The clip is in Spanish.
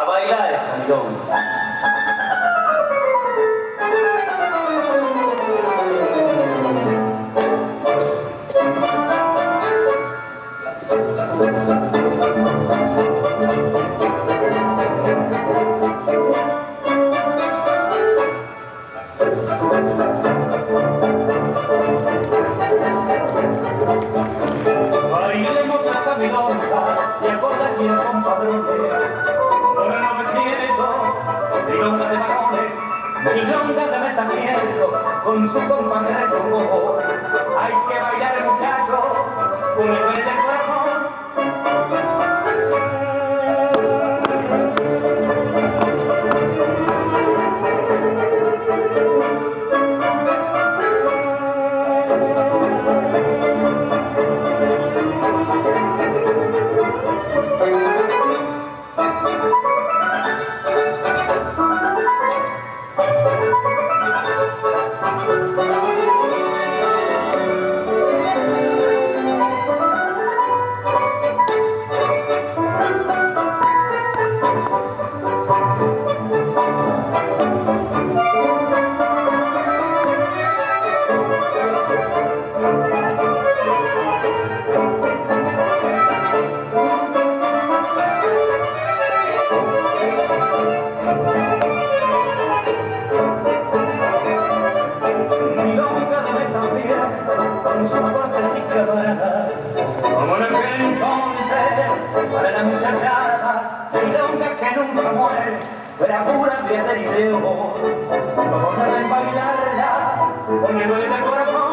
a bailar esta milonga. Bailemos esta milonga y acorda aquí el compadre. Por el 900, milonga de varones, milonga de metamiento, con su compadre como hay que bailar muchachos, con el duele del corazón. Como en aquel entonces, para la muchachada, milonga que nunca muere, era pura piedra y de oro. Vamos a bailarla con el duele del corazón.